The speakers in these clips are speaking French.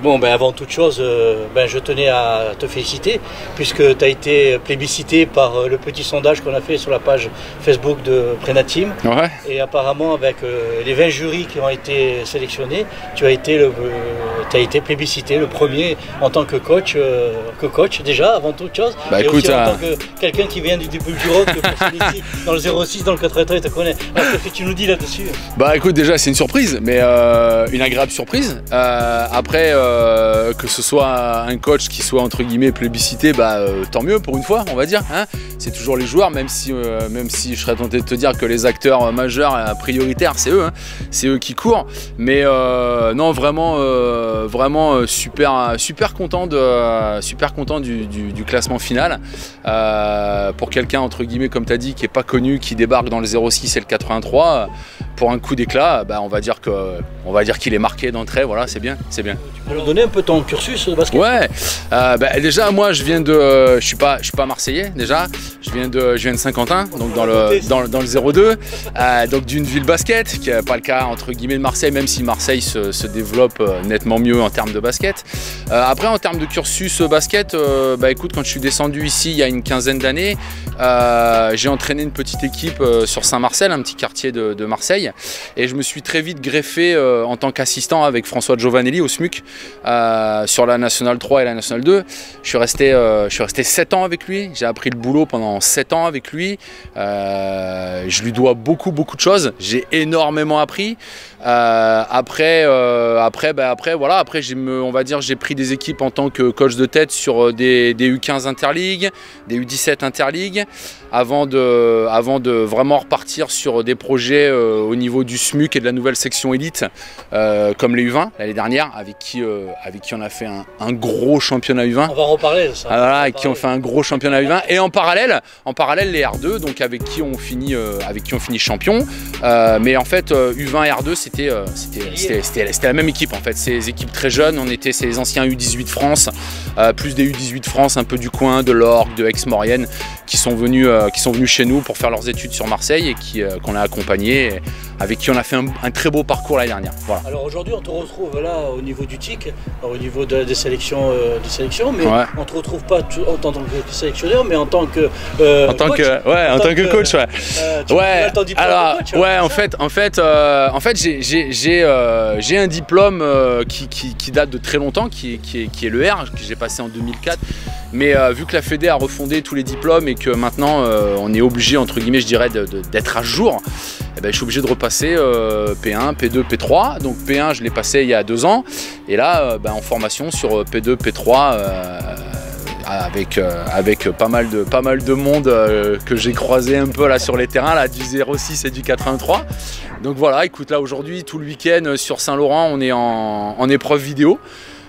Bon, ben avant toute chose, je tenais à te féliciter puisque tu as été plébiscité par le petit sondage qu'on a fait sur la page Facebook de Prenateam. Ouais. Et apparemment, avec les 20 jurys qui ont été sélectionnés, tu as été, plébiscité, le premier en tant que coach déjà, avant toute chose. Bah, et écoute, aussi en tant que quelqu'un qui vient du début du rock, ici, dans le 06, dans le 83, il te connaît. Alors, qu'est-ce que tu nous dis là-dessus? Bah écoute, déjà c'est une surprise, mais une agréable surprise. Après, que ce soit un coach qui soit entre guillemets plébiscité, tant mieux pour une fois, on va dire. Hein, c'est toujours les joueurs, même si je serais tenté de te dire que les acteurs majeurs prioritaires, c'est eux, hein, c'est eux qui courent. Mais non, vraiment super content du classement final. Pour quelqu'un entre guillemets comme tu as dit qui est pas connu, qui débarque dans le 06 et le 83, pour un coup d'éclat, on va dire qu'il est marqué d'entrée. Voilà, c'est bien. Tu peux nous donner un peu ton cursus de basket? Ouais, déjà moi je suis pas marseillais déjà, je viens de Saint-Quentin, donc dans le 02, donc d'une ville basket, qui n'est pas le cas entre guillemets de Marseille, même si Marseille se développe nettement mieux en termes de basket. Après en termes de cursus basket, écoute, quand je suis descendu ici il y a une quinzaine d'années, j'ai entraîné une petite équipe sur Saint-Marcel, un petit quartier de Marseille, et je me suis très vite greffé en tant qu'assistant avec François Giovanelli au SMUC. Sur la Nationale 3 et la Nationale 2, je suis resté 7 ans avec lui, j'ai appris le boulot pendant 7 ans avec lui, je lui dois beaucoup de choses, j'ai énormément appris. Après j'ai pris des équipes en tant que coach de tête sur des U15 Interligue, des U17 Interligue, avant de vraiment repartir sur des projets au niveau du SMUC et de la nouvelle section élite, comme les U20 l'année dernière, avec qui on a fait un gros championnat U20. On va en reparler de ça. Voilà, avec qui on fait un gros championnat U20, et en parallèle les R2, donc avec qui on finit champion. Mais en fait U20 et R2 c'était la même équipe en fait, ces équipes très jeunes, c'est les anciens U18 France, plus des U18 France un peu du coin, de l'Orgue, de Aix-Maurienne, qui sont venus chez nous pour faire leurs études sur Marseille et qu'on a accompagnés, avec qui on a fait un très beau parcours l'année dernière. Voilà. Alors aujourd'hui on te retrouve là au niveau du TIC, au niveau des sélections, mais ouais. On ne te retrouve pas en tant que sélectionneur, mais en tant que coach. En fait j'ai un diplôme qui date de très longtemps, qui est le R, que j'ai passé en 2004. Mais vu que la Fédé a refondé tous les diplômes et que maintenant on est obligé, entre guillemets, je dirais, d'être à jour, je suis obligé de repasser P1, P2, P3. Donc P1, je l'ai passé il y a 2 ans. Et là, en formation sur P2, P3, avec pas mal de monde que j'ai croisé un peu là sur les terrains là, du 06 et du 83. Donc voilà, écoute, là aujourd'hui, tout le week-end sur Saint-Laurent, on est en épreuve vidéo.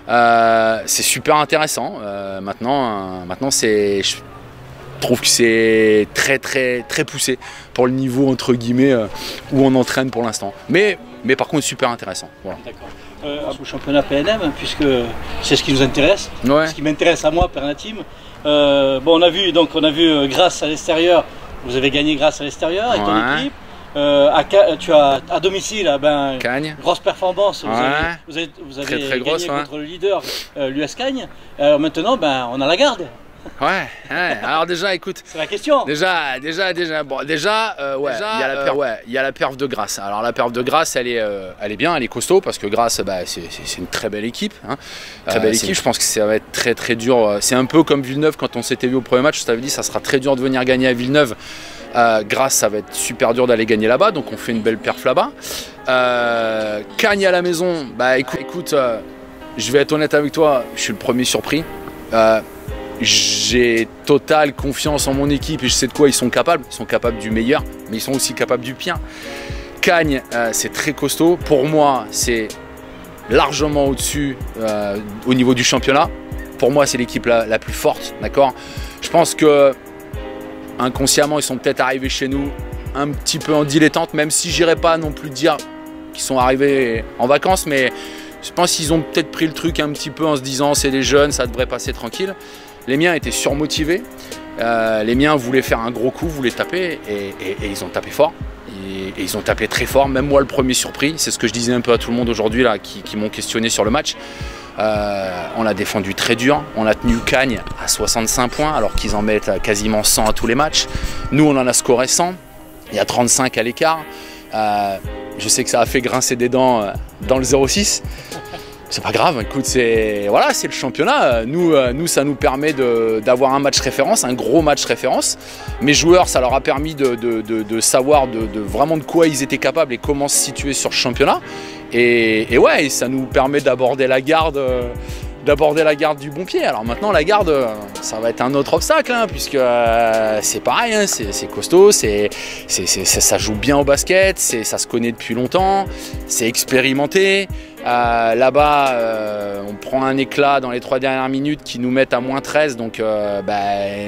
C'est super intéressant. Maintenant je trouve que c'est très poussé pour le niveau entre guillemets où on entraîne pour l'instant. Mais par contre super intéressant. Voilà. D'accord. Au championnat PNM, puisque c'est ce qui nous intéresse, ouais. Ce qui m'intéresse à moi, Prenateam. On a vu grâce à l'extérieur, vous avez gagné grâce à l'extérieur avec ton équipe. Tu as à domicile, Cagnes. Grosse performance, vous avez très gagné grosse, contre le leader, l'US Cagnes. Maintenant, on a la garde. Ouais. Alors déjà, écoute. C'est la question. Déjà, il y a la perf de Grasse. Alors la perf de Grasse, elle est bien, elle est costaud, parce que Grasse, c'est une très belle équipe. Hein. Très belle équipe. Je pense que ça va être très dur. C'est un peu comme Villeneuve quand on s'était vu au premier match. Je t'avais dit, ça sera très dur de venir gagner à Villeneuve. Grasse, ça va être super dur d'aller gagner là-bas, donc on fait une belle perf là-bas. Cagnes à la maison, écoute, je vais être honnête avec toi, je suis le premier surpris. J'ai totale confiance en mon équipe et je sais de quoi ils sont capables. Ils sont capables du meilleur, mais ils sont aussi capables du pire. Cagnes, c'est très costaud. Pour moi, c'est largement au-dessus au niveau du championnat. Pour moi, c'est l'équipe la plus forte, d'accord. Je pense que inconsciemment, ils sont peut-être arrivés chez nous un petit peu en dilettante, même si j'irais pas non plus dire qu'ils sont arrivés en vacances, mais je pense qu'ils ont peut-être pris le truc un petit peu en se disant c'est des jeunes, ça devrait passer tranquille. Les miens étaient surmotivés. Les miens voulaient faire un gros coup, voulaient taper, et ils ont tapé fort. Et ils ont tapé très fort, même moi le premier surpris. C'est ce que je disais un peu à tout le monde aujourd'hui là, qui m'ont questionné sur le match. On a défendu très dur, on a tenu Cagnes à 65 points alors qu'ils en mettent quasiment 100 à tous les matchs. Nous on en a scoré 100, il y a 35 à l'écart. Je sais que ça a fait grincer des dents dans le 0-6. C'est pas grave, écoute, voilà, c'est le championnat. Nous, ça nous permet d'avoir un match référence, un gros match référence. Mes joueurs, ça leur a permis de savoir vraiment de quoi ils étaient capables et comment se situer sur le championnat. Et ouais, ça nous permet d'aborder la garde du bon pied. Alors maintenant, la garde, ça va être un autre obstacle, hein, puisque c'est pareil, hein, c'est costaud, ça joue bien au basket, ça se connaît depuis longtemps, c'est expérimenté. Là-bas, on prend un éclat dans les 3 dernières minutes qui nous mettent à -13, donc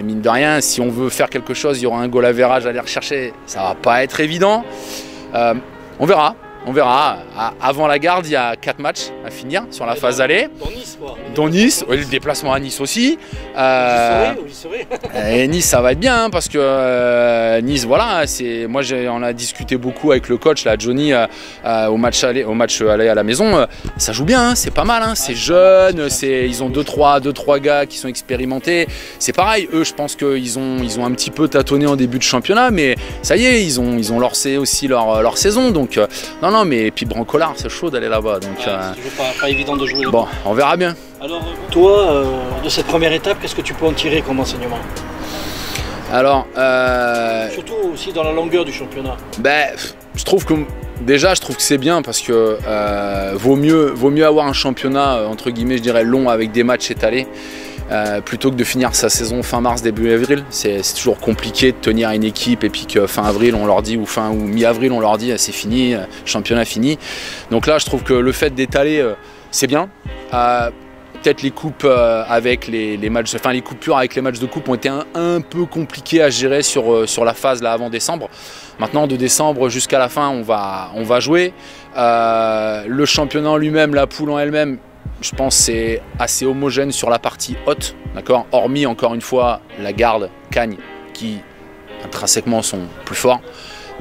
mine de rien, si on veut faire quelque chose, il y aura un goal average à aller rechercher, ça va pas être évident. On verra. On verra. Avant la garde, il y a 4 matchs à finir sur la phase aller. Dans Nice, quoi. Dans Nice, le déplacement à Nice aussi. Et Nice, ça va être bien, hein, parce que Nice, voilà, moi on a discuté beaucoup avec le coach, là, Johnny, au match aller à la maison. Ça joue bien, hein, c'est pas mal, hein, c'est jeune, ils ont 2-3 gars qui sont expérimentés. C'est pareil, eux, je pense qu'ils ont un petit peu tâtonné en début de championnat, mais ça y est, ils ont lancé aussi leur saison. Donc, non, mais et puis Brancolard, c'est chaud d'aller là-bas. Donc, c'est toujours pas évident de jouer. Bon, on verra bien. Alors, toi, de cette première étape, qu'est-ce que tu peux en tirer comme enseignement? Alors, surtout aussi dans la longueur du championnat. Je trouve que c'est bien parce que vaut mieux avoir un championnat entre guillemets, je dirais, long avec des matchs étalés. Plutôt que de finir sa saison fin mars, début avril. C'est toujours compliqué de tenir une équipe et puis que fin avril on leur dit ou mi-avril on leur dit c'est fini, championnat fini. Donc là je trouve que le fait d'étaler c'est bien. Peut-être les coupes avec les matchs, les coupures avec les matchs de coupe ont été un peu compliqués à gérer sur la phase là avant décembre. Maintenant de décembre jusqu'à la fin on va jouer. Le championnat en lui-même, la poule en elle-même, je pense que c'est assez homogène sur la partie haute, d'accord, hormis encore une fois la garde, Cagnes, qui intrinsèquement sont plus forts.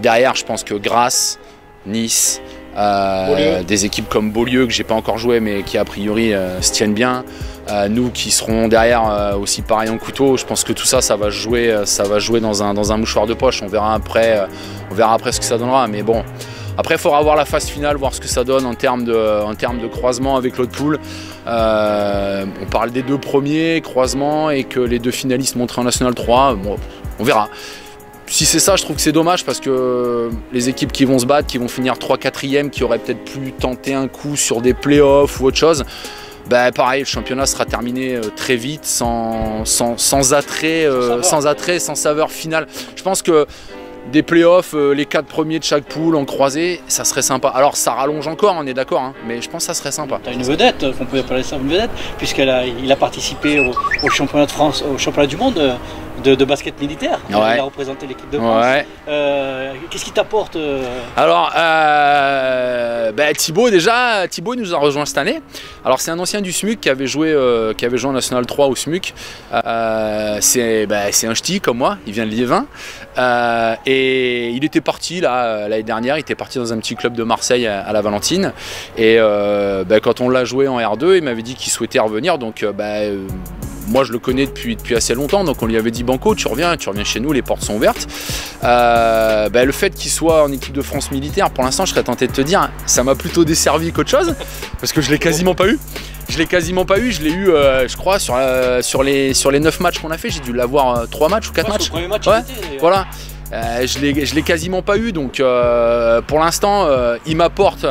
Derrière, je pense que Grasse, Nice, des équipes comme Beaulieu, que j'ai pas encore joué mais qui a priori se tiennent bien. Nous qui serons derrière aussi pareil en couteau, je pense que tout ça, ça va jouer dans un mouchoir de poche. On verra après ce que ça donnera, mais bon. Après, il faudra voir la phase finale, voir ce que ça donne en termes de croisement avec l'autre poule. On parle des 2 premiers croisements et que les 2 finalistes montrent en National 3. Bon, on verra. Si c'est ça, je trouve que c'est dommage parce que les équipes qui vont se battre, qui vont finir 3-4e, qui auraient peut-être pu tenter un coup sur des playoffs ou autre chose, pareil, le championnat sera terminé très vite, sans attrait, sans saveur finale. Je pense que des playoffs, les 4 premiers de chaque poule en croisé, ça serait sympa. Alors ça rallonge encore, on est d'accord, hein, mais je pense que ça serait sympa. Tu as une vedette, on peut appeler ça une vedette, puisqu'il a participé au championnat de France, au championnat du monde de basket militaire. Ouais. Il a représenté l'équipe de France. Ouais. Qu'est-ce qui t'apporte Alors, Thibaut nous a rejoint cette année. Alors c'est un ancien du SMUC qui avait joué en National 3 au SMUC. C'est un ch'ti comme moi, il vient de Liévin. Et il était parti l'année dernière, il était parti dans un petit club de Marseille à la Valentine. Et quand on l'a joué en R2, il m'avait dit qu'il souhaitait revenir. Donc moi je le connais depuis assez longtemps, donc on lui avait dit banco, tu reviens chez nous, les portes sont ouvertes. Le fait qu'il soit en équipe de France militaire, pour l'instant je serais tenté de te dire, ça m'a plutôt desservi qu'autre chose, parce que je l'ai quasiment pas eu. Je l'ai eu, je crois, sur les 9 matchs qu'on a fait, j'ai dû l'avoir 3 matchs ou 4 matchs. Le premier match, ouais, voilà. Je l'ai quasiment pas eu, donc pour l'instant il m'apporte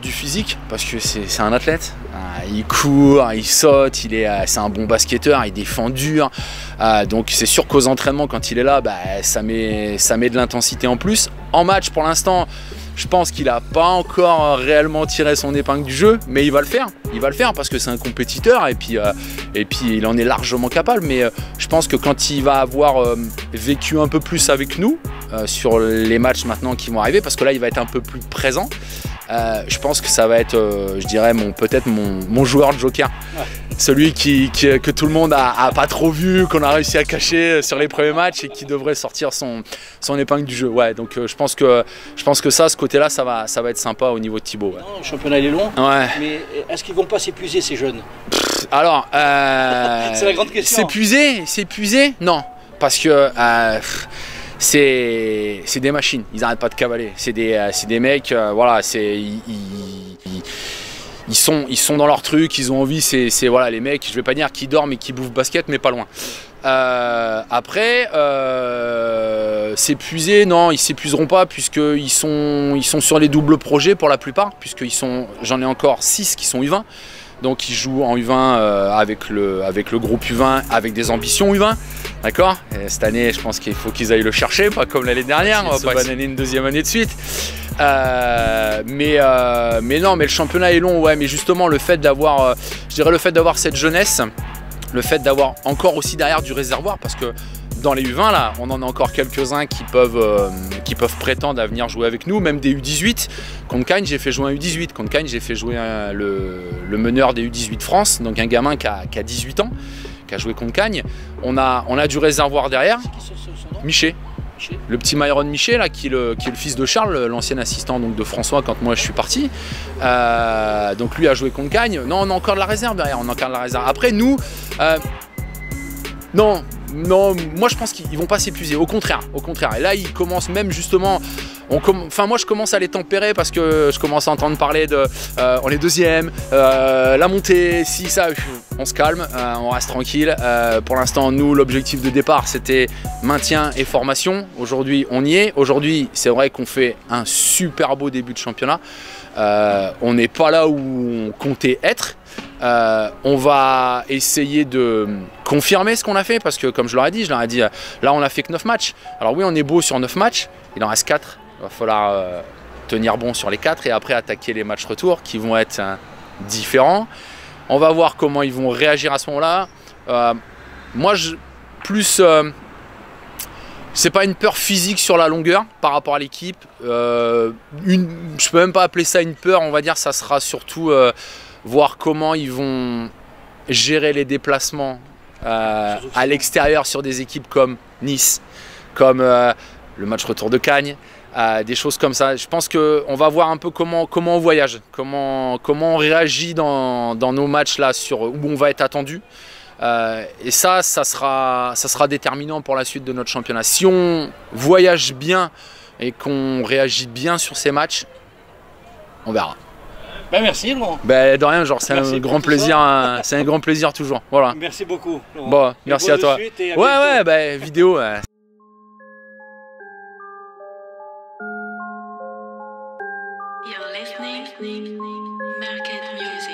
du physique parce que c'est un athlète. Il court, il saute, c'est un bon basketteur, il défend dur. Donc c'est sûr qu'aux entraînements, quand il est là, ça met de l'intensité en plus. En match, pour l'instant, je pense qu'il n'a pas encore réellement tiré son épingle du jeu, mais il va le faire. Il va le faire parce que c'est un compétiteur et puis il en est largement capable. Mais je pense que quand il va avoir vécu un peu plus avec nous sur les matchs maintenant qui vont arriver, parce que là il va être un peu plus présent, je pense que ça va être, je dirais, peut-être mon joueur de joker. Ouais. celui que tout le monde a pas trop vu, qu'on a réussi à cacher sur les premiers matchs et qui devrait sortir son épingle du jeu. Ouais, donc je pense que ça, ce côté-là, ça va être sympa au niveau de Thibaut. Ouais. Non, le championnat il est long, ouais. Mais est-ce qu'ils vont pas s'épuiser ces jeunes? Alors, c'est la grande question. S'épuiser? Non, parce que c'est des machines, ils n'arrêtent pas de cavaler. C'est des mecs, voilà, ils sont dans leur truc, ils ont envie, c'est voilà, les mecs, je vais pas dire qui dorment et qui bouffent basket, mais pas loin. Après, s'épuiser, non, ils s'épuiseront pas puisqu'ils sont sur les doubles projets pour la plupart, j'en ai encore 6 qui sont U20. Donc ils jouent en U20 avec le groupe U20, avec des ambitions U20, d'accord. Cette année, je pense qu'il faut qu'ils aillent le chercher, pas comme l'année dernière, on va pas bananer une deuxième année de suite. Mais non, mais le championnat est long, ouais. Mais justement, le fait d'avoir, je dirais, le fait d'avoir cette jeunesse, le fait d'avoir encore aussi derrière du réservoir, parce que dans les U20 là, on en a encore quelques-uns qui peuvent prétendre à venir jouer avec nous, même des U18. Contre Cagnes, j'ai fait jouer un U18. Contre Cagnes, j'ai fait jouer le meneur des U18 France, donc un gamin qui a 18 ans, qui a joué contre Cagnes. On a du réservoir derrière. Miché. Le petit Myron Miché, là, qui est le fils de Charles, l'ancien assistant donc, de François quand moi je suis parti. Donc lui a joué contre Cagnes. Non, on a encore de la réserve derrière. Après, nous, non, moi je pense qu'ils vont pas s'épuiser, au contraire. Et là, ils commencent même justement, moi je commence à les tempérer parce que je commence à entendre parler de on est deuxième, la montée, si ça, on se calme, on reste tranquille. Pour l'instant, nous, l'objectif de départ, c'était maintien et formation. Aujourd'hui, on y est. Aujourd'hui, c'est vrai qu'on fait un super beau début de championnat. On n'est pas là où on comptait être. On va essayer de confirmer ce qu'on a fait parce que comme je leur ai dit, là on a fait que 9 matchs. Alors oui, on est beau sur 9 matchs, il en reste 4. Il va falloir tenir bon sur les 4 et après attaquer les matchs retour qui vont être différents. On va voir comment ils vont réagir à ce moment-là. Moi, c'est pas une peur physique sur la longueur par rapport à l'équipe. Je peux même pas appeler ça une peur, on va dire ça sera surtout voir comment ils vont gérer les déplacements à l'extérieur sur des équipes comme Nice, comme le match retour de Cagnes, des choses comme ça. Je pense qu'on va voir un peu comment on voyage, comment on réagit dans nos matchs là, où on va être attendu. Et ça sera déterminant pour la suite de notre championnat. Si on voyage bien et qu'on réagit bien sur ces matchs, on verra. Ben merci Laurent. Ben de rien, genre c'est un grand plaisir, c'est un grand plaisir toujours. Voilà. Merci beaucoup Laurent. Bon, merci à toi. Ouais, ben vidéo. You're listening Market Music.